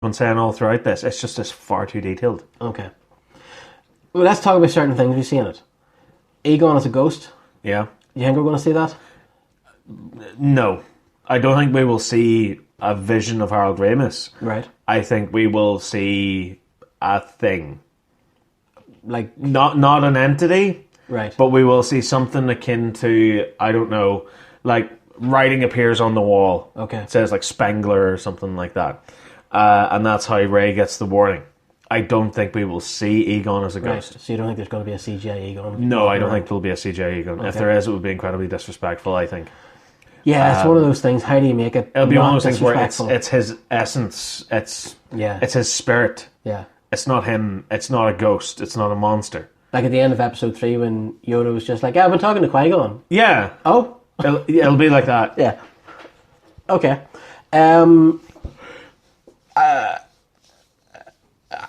been saying all throughout this. It's just far too detailed. Okay. Well, let's talk about certain things we see in it. Egon as a ghost. Yeah. You think we're going to see that? No. I don't think we will see a vision of Harold Ramis. Right. I think we will see a thing. Like... Not an entity. Right. But we will see something akin to, I don't know, like writing appears on the wall. Okay. It says like Spengler or something like that. And that's how Ray gets the warning. I don't think we will see Egon as a ghost. Right. So you don't think there's going to be a CGI Egon? No, I don't think there'll be a CGI Egon. Okay. If there is, it would be incredibly disrespectful, I think. Yeah, it's one of those things. How do you make it? It'll be one of those things where it's his essence. It's his spirit. Yeah. It's not him. It's not a ghost. It's not a monster. Like at the end of episode 3 when Yoda was just like, I've been talking to Qui-Gon. Yeah. Oh? It'll be like that. Yeah. Okay.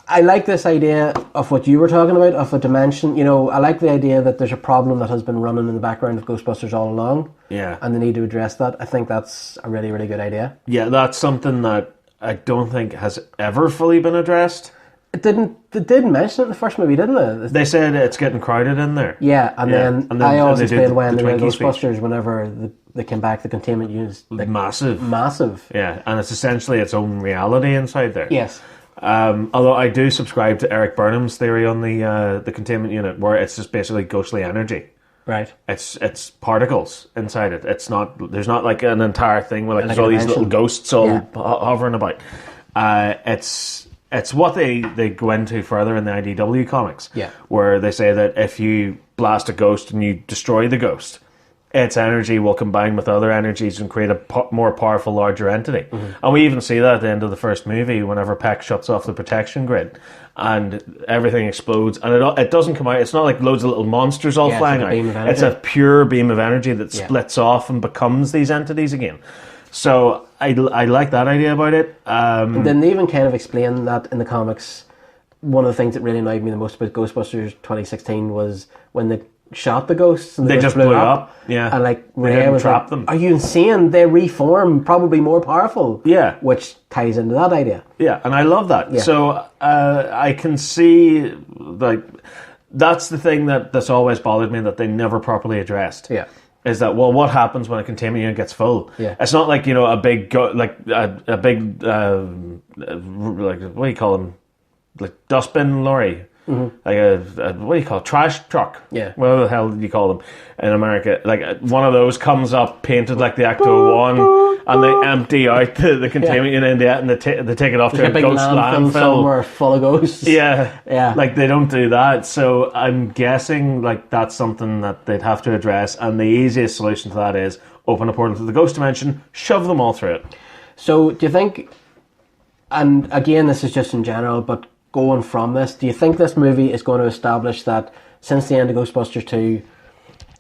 I like this idea of what you were talking about, of a dimension. You know, I like the idea that there's a problem that has been running in the background of Ghostbusters all along. Yeah. And they need to address that. I think that's a really, really good idea. Yeah, that's something that I don't think has ever fully been addressed. They didn't mention it in the first movie, didn't they? They said it's getting crowded in there. Yeah, and then I always explained when they were Ghostbusters, speech. Whenever they came back, the containment units... Like, massive. Yeah, and it's essentially its own reality inside there. Yes. Although I do subscribe to Eric Burnham's theory on the containment unit, where it's just basically ghostly energy. Right. It's particles inside it. It's not. There's not like an entire thing where there's all these little ghosts all hovering about. It's what they go into further in the IDW comics. Yeah. Where they say that if you blast a ghost and you destroy the ghost, its energy will combine with other energies and create a more powerful, larger entity. Mm-hmm. And we even see that at the end of the first movie, whenever Peck shuts off the protection grid and everything explodes. And it doesn't come out. It's not like loads of little monsters all flying out. It's a pure beam of energy that splits off and becomes these entities again. So I like that idea about it. And then they even kind of explain that in the comics. One of the things that really annoyed me the most about Ghostbusters 2016 was when they shot the ghosts and they just blew up. Yeah. And like Ray was trap like, them. Are you insane? They reform, probably more powerful. Yeah. Which ties into that idea. Yeah, and I love that. Yeah. So I can see, like, that's the thing that's always bothered me that they never properly addressed. Yeah. Is that, well, what happens when a containment unit gets full? Yeah. It's not like, a big, a big, like, what do you call them? Like dustbin lorry. Mm-hmm. Like a what do you call it? Trash truck? Yeah. Whatever the hell do you call them in America? Like one of those comes up painted like the Ecto-1 and they empty out the containment unit and they take it off to a ghost landfill somewhere full of ghosts. Yeah. Yeah. Like they don't do that. So I'm guessing like that's something that they'd have to address, and the easiest solution to that is open a portal to the ghost dimension, shove them all through it. So do you think, and again this is just in general, but going from this, do you think this movie is going to establish that since the end of Ghostbusters 2,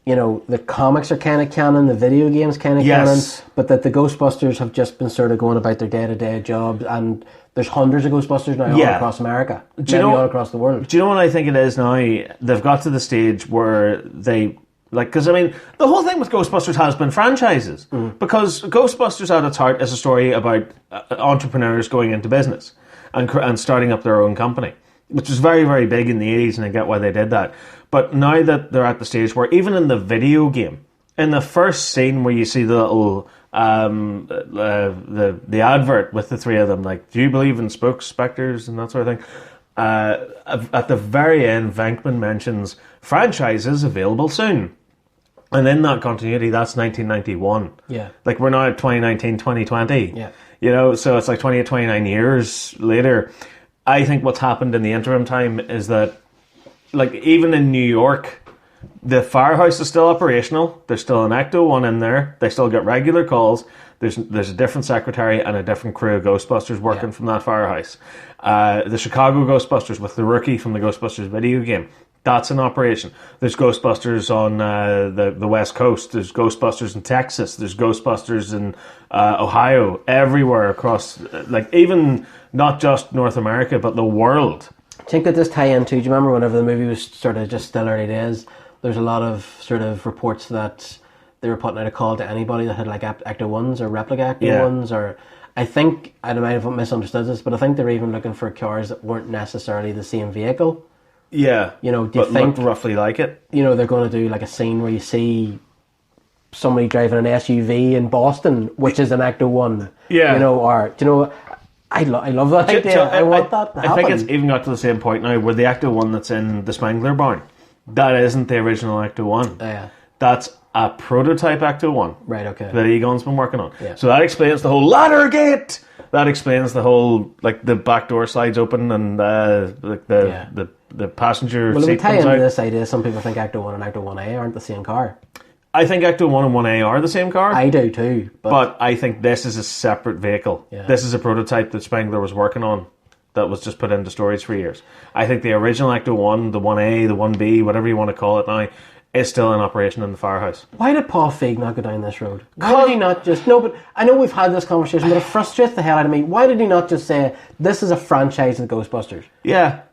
the comics are kind of canon, the video games kind of canon, but that the Ghostbusters have just been sort of going about their day-to-day jobs, and there's hundreds of Ghostbusters now all across America, all across the world. Do you know what I think it is now? They've got to the stage where they... because, I mean, the whole thing with Ghostbusters has been franchises. Mm. Because Ghostbusters at its heart is a story about entrepreneurs going into business and starting up their own company, which was very, very big in the 80s, and I get why they did that. But now that they're at the stage where even in the video game, in the first scene where you see the little the advert with the three of them, like, do you believe in spooks, specters, and that sort of thing? At the very end, Venkman mentions franchises available soon. And in that continuity, that's 1991. Yeah. Like, we're now at 2019, 2020. Yeah. So it's like 29 years later. I think what's happened in the interim time is that, like, even in New York, the firehouse is still operational. There's still an Ecto-1 in there. They still get regular calls. There's a different secretary and a different crew of Ghostbusters working from that firehouse. The Chicago Ghostbusters with the rookie from the Ghostbusters video game, that's in operation. There's Ghostbusters on the West Coast. There's Ghostbusters in Texas. There's Ghostbusters in Ohio. Everywhere across, like, even not just North America, but the world. I think that this tie into, do you remember whenever the movie was sort of just still early days, there's a lot of sort of reports that they were putting out a call to anybody that had like Ecto-1s or replica Ecto-1s, I think, I might have misunderstood this, but I think they're even looking for cars that weren't necessarily the same vehicle. Yeah. You know, do you but think looked roughly like it? You know, they're going to do like a scene where you see somebody driving an SUV in Boston, which is an Ecto 1. Yeah. You know, or, do you know, I love that idea. I want that to happen. I think it's even got to the same point now where the Ecto 1 that's in the Spangler barn, that isn't the original Ecto 1. Yeah. That's a prototype Ecto 1. Right, okay. That Egon's been working on. Yeah. So that explains the whole ladder gate. That explains the whole, like, the back door slides open and like the passenger Well, seat we tie comes into out. this idea. Some people think Ecto 1 and Ecto 1A aren't the same car. I think Ecto 1 and 1A are the same car. I do too. But I think this is a separate vehicle. Yeah. This is a prototype that Spangler was working on that was just put into storage for years. I think the original Ecto 1, the 1A, the 1B, whatever you want to call it now, is still in operation in the firehouse. Why did Paul Feig not go down this road? Why did he not just... No, but I know we've had this conversation, but it frustrates the hell out of me. Why did he not just say, this is a franchise of the Ghostbusters? Yeah.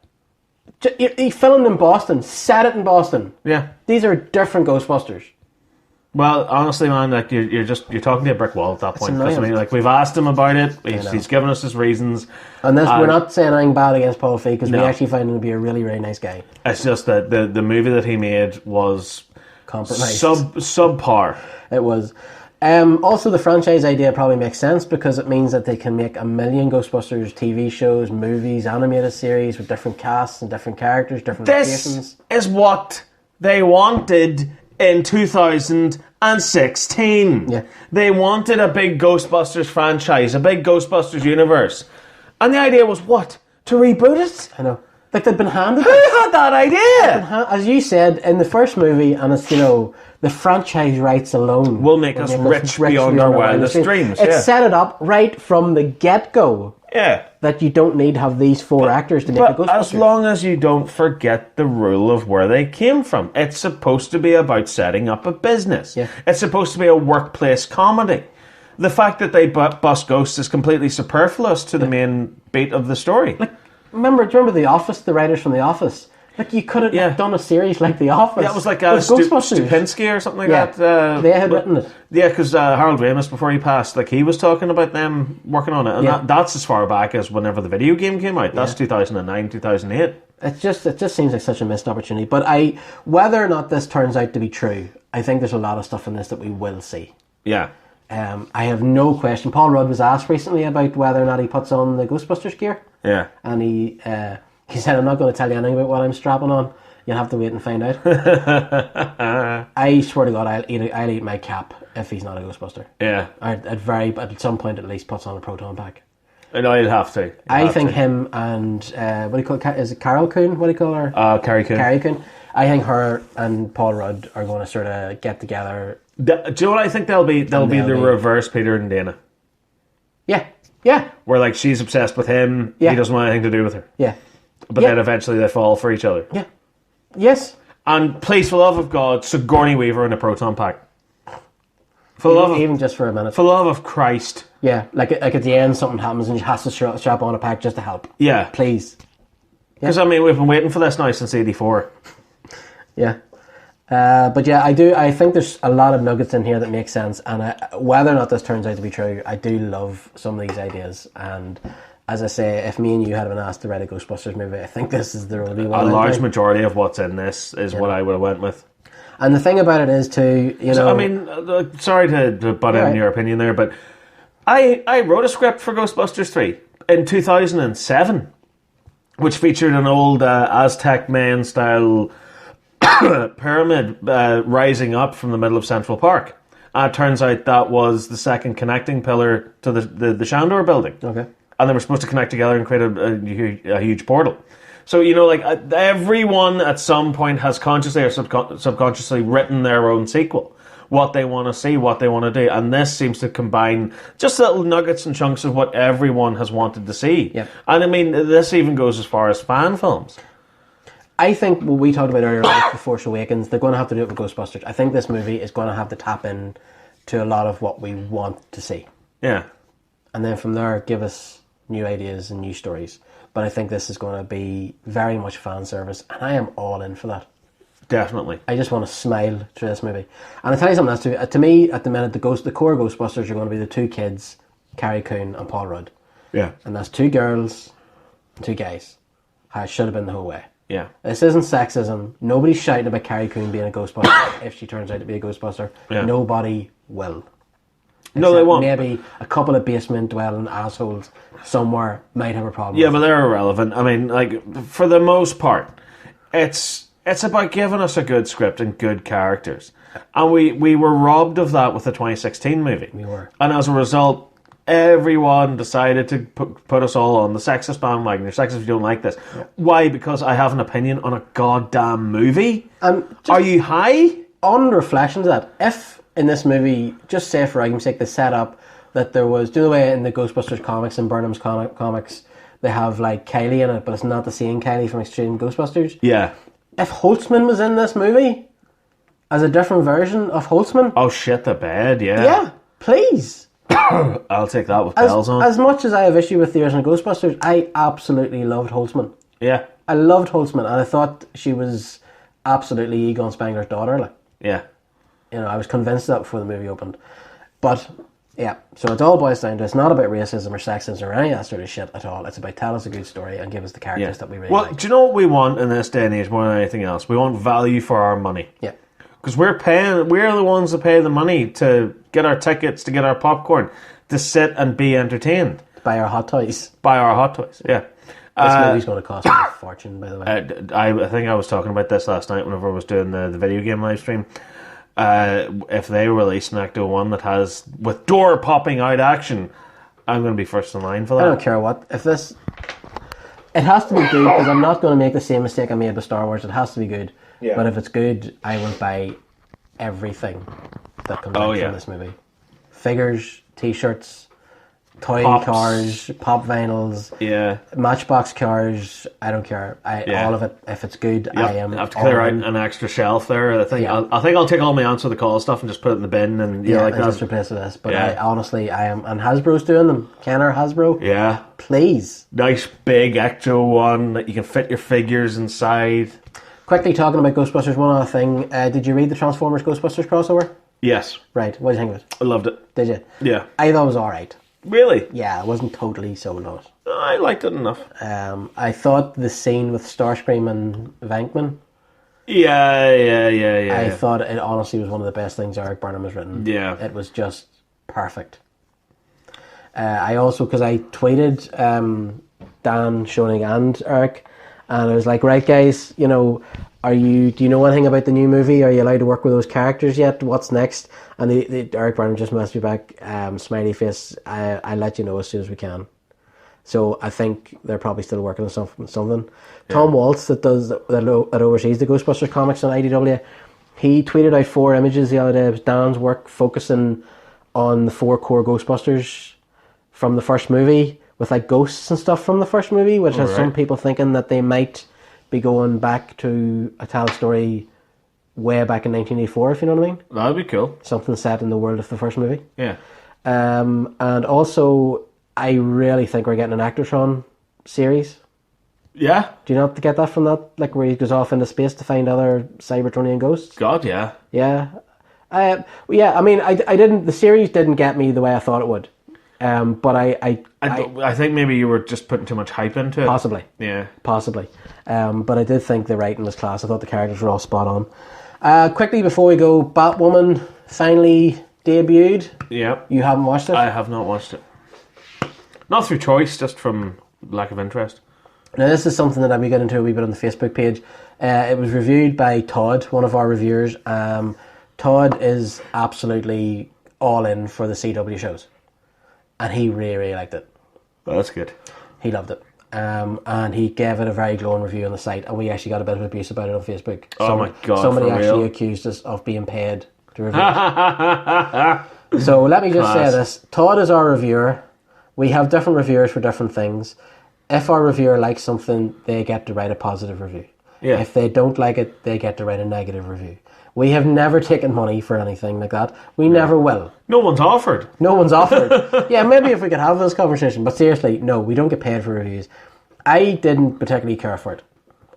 He filmed in Boston, set it in Boston. Yeah. These are different Ghostbusters. Well, honestly, man, like you're talking to a brick wall at that point. Because, I mean, like, we've asked him about it. He's given us his reasons. And this, we're not saying anything bad against Paul Feig because we No. actually find him to be a really, really nice guy. It's just that the movie that he made was Compromised. subpar. It was. Also, the franchise idea probably makes sense because it means that they can make a million Ghostbusters TV shows, movies, animated series with different casts and different characters, different locations. This is what they wanted in 2016. Yeah. They wanted a big Ghostbusters franchise, a big Ghostbusters universe. And the idea was what? To reboot it? I know. Like they'd been handed Who it. had that idea? As you said, in the first movie, and it's, you know, the franchise rights alone Will make us rich beyond our wildest dreams. It Yeah. set it up right from the get-go Yeah. that you don't need to have these four actors to make the But Ghostbusters. as long as you don't forget the rule of where they came from. It's supposed to be about setting up a business. Yeah. It's supposed to be a workplace comedy. The fact that they bust ghosts is completely superfluous to the main beat of the story. Remember The Office, the writers from The Office? Like, you could have done a series like The Office. Yeah, it was like with Ghostbusters. Stupinsky or something like Yeah. that. They had written it. Yeah, because Harold Ramis, before he passed, like, he was talking about them working on it. And that's as far back as whenever the video game came out. That's 2009, 2008. It just seems like such a missed opportunity. But whether or not this turns out to be true, I think there's a lot of stuff in this that we will see. Yeah. I have no question. Paul Rudd was asked recently about whether or not he puts on the Ghostbusters gear. Yeah. And he said, I'm not going to tell you anything about what I'm strapping on. You'll have to wait and find out. I swear to God, I'll eat my cap if he's not a Ghostbuster. Yeah. Or at some point at least puts on a proton pack. I know you'll have to. I think him and, what do you call it? Is it Carol Coon? What do you call her? Carrie Coon. Carrie Coon. I think her and Paul Rudd are going to sort of get together. Do you know what I think they'll be? They'll be the reverse Peter and Dana. Yeah. Yeah. Where, like, she's obsessed with him, Yeah. he doesn't want anything to do with her. Yeah. But then eventually they fall for each other. Yeah. Yes. And please, for the love of God, Sigourney Weaver in a proton pack. For the love of, Even just for a minute. for the love of Christ. Yeah. Like at the end, something happens and she has to strap on a pack just to help. Yeah. Please. Because, I mean, we've been waiting for this now since 84. Yeah. But yeah, I think there's a lot of nuggets in here that make sense, and whether or not this turns out to be true, I do love some of these ideas. And as I say, if me and you had been asked to write a Ghostbusters movie, I think this is the really one. A large majority of what's in this is what I would have went with. And the thing about it is too, you know. So, I mean, sorry to butt in your opinion there, but I wrote a script for Ghostbusters 3 in 2007, which featured an old Aztec man style pyramid rising up from the middle of Central Park. It turns out that was the second connecting pillar to the Shandor building. Okay. And they were supposed to connect together and create a huge portal. So, you know, like, everyone at some point has consciously or subconsciously written their own sequel. What they want to see, what they want to do. And this seems to combine just little nuggets and chunks of what everyone has wanted to see. Yep. And, I mean, this even goes as far as fan films. I think what we talked about earlier with The Force Awakens, they're going to have to do it with Ghostbusters. I think this movie is going to have to tap in to a lot of what we want to see. Yeah. And then from there, give us new ideas and new stories. But I think this is going to be very much fan service, and I am all in for that. Definitely. I just want to smile through this movie. And I'll tell you something else too. To me, at the minute, the core Ghostbusters are going to be the two kids Carrie Coon and Paul Rudd. Yeah. And that's 2 girls and 2 guys. How it should have been the whole way. Yeah. This isn't sexism. Nobody's shouting about Carrie Coon being a Ghostbuster if she turns out to be a Ghostbuster. Yeah. Nobody will. No, they won't. Maybe a couple of basement-dwelling assholes somewhere might have a problem. Yeah, with but they're irrelevant. I mean, like, for the most part, it's about giving us a good script and good characters. And we were robbed of that with the 2016 movie. We were. And as a result, everyone decided to put us all on the sexist bandwagon. You're sexist if you don't like this. Yeah. Why? Because I have an opinion on a goddamn movie? Are you high? On reflection to that, if in this movie, just say for argument's sake, they set up that there was, do the way in the Ghostbusters comics and Burnham's comics, they have like Kylie in it, but it's not the same Kylie from Extreme Ghostbusters. Yeah. If Holtzman was in this movie as a different version of Holtzman. Oh shit, the bed, yeah. Yeah, please. I'll take that with bells on. As much as I have issue with the original Ghostbusters, I absolutely loved Holtzman. Yeah. I loved Holtzman, and I thought she was absolutely Egon Spengler's daughter. Like. Yeah. You know, I was convinced of that before the movie opened. But, yeah, so it all boils down to, it's not about racism or sexism or any of that sort of shit at all. It's about tell us a good story and give us the characters that we really like. Do you know what we want in this day and age more than anything else? We want value for our money. Yeah. Because we're the ones that pay the money to get our tickets, to get our popcorn, to sit and be entertained. Buy our hot toys. Yeah. This movie's going to cost me a fortune, by the way. I think I was talking about this last night whenever I was doing the video game live stream. If they release an Ecto 1 that has, with door popping out action, I'm going to be first in line for that. I don't care what. If this... It has to be good, because I'm not going to make the same mistake I made with Star Wars. It has to be good. Yeah. But if it's good, I will buy everything that comes out from this movie. Figures, T-shirts, toy cars, pop vinyls, Matchbox cars. I don't care. All of it. If it's good, I am. I have to clear out an extra shelf there. I think I'll take all my answer the call stuff and just put it in the bin and like that. Just replace this. But I honestly am, and Hasbro's doing them. Kenner Hasbro. Yeah. Please. Nice big Ecto 1 that you can fit your figures inside. Quickly talking about Ghostbusters, one other thing. Did you read the Transformers Ghostbusters crossover? Yes. Right. What do you think of it? I loved it. Did you? Yeah. I thought it was alright. Really? Yeah, I wasn't totally sold on it. I liked it enough. I thought the scene with Starscream and Venkman. Yeah. I thought it honestly was one of the best things Eric Burnham has written. Yeah. It was just perfect. I also, because I tweeted Dan, Schoening and Eric, and I was like, right guys, do you know anything about the new movie? Are you allowed to work with those characters yet? What's next? And Eric Burnham just messaged me back, smiley face, I'll let you know as soon as we can. So I think they're probably still working on something. Yeah. Tom Waltz, that oversees the Ghostbusters comics on IDW, he tweeted out 4 images the other day. It was Dan's work focusing on the 4 core Ghostbusters from the first movie, with like ghosts and stuff from the first movie, which has some people thinking that they might be going back to a tell story way back in 1984, if you know what I mean. That'd be cool. Something set in the world of the first movie. Yeah. And also, I really think we're getting an Actotron series. Yeah. Do you not get that from that? Like where he goes off into space to find other Cybertronian ghosts? God, yeah. Yeah. I mean, I didn't. The series didn't get me the way I thought it would. But I think maybe you were just putting too much hype into it. Possibly. Yeah. Possibly. But I did think the writing was class. I thought the characters were all spot on. Quickly before we go, Batwoman finally debuted. Yeah. You haven't watched it? I have not watched it. Not through choice, just from lack of interest. Now this is something that we got into a wee bit on the Facebook page. It was reviewed by Todd, one of our reviewers. Todd is absolutely all in for the CW shows. And he really, really liked it. Well, that's good. He loved it. And he gave it a very glowing review on the site, and we actually got a bit of abuse about it on Facebook. My God, somebody actually real? accused us of being paid to review it. So let me just say this. Todd is our reviewer. We have different reviewers for different things. If our reviewer likes something, they get to write a positive review. Yeah. If they don't like it, they get to write a negative review. We have never taken money for anything like that. We never will. No one's offered. Yeah, maybe if we could have this conversation. But seriously, no, we don't get paid for reviews. I didn't particularly care for it.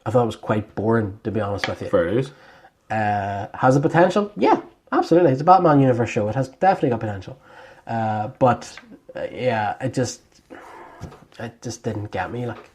I thought it was quite boring, to be honest with you. Fair use. Has it potential? Yeah, absolutely. It's a Batman universe show. It has definitely got potential. But yeah, it just didn't get me. Like,